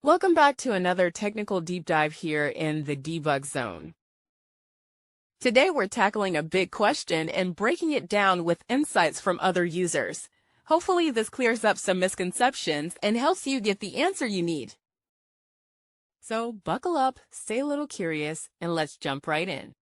Welcome back to another technical deep dive here in the debug zone. Today we're tackling a big question and breaking it down with insights from other users. Hopefully this clears up some misconceptions and helps you get the answer you need. So buckle up, stay a little curious, and let's jump right in.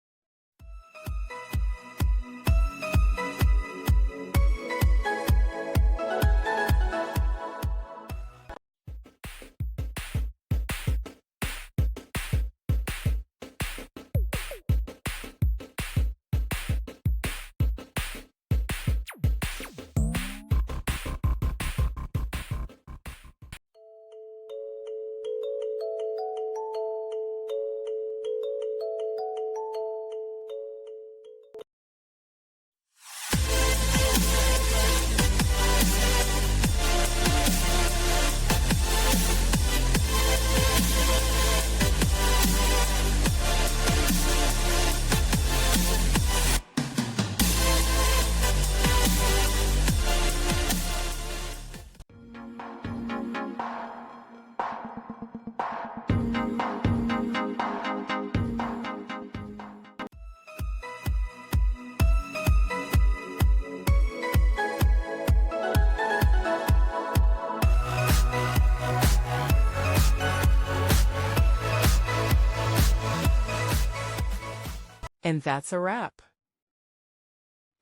And that's a wrap.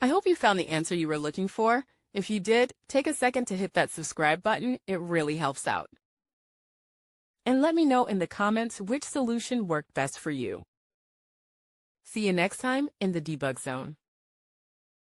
I hope you found the answer you were looking for. If you did, take a second to hit that subscribe button. It really helps out. And let me know in the comments which solution worked best for you. See you next time in the debug zone.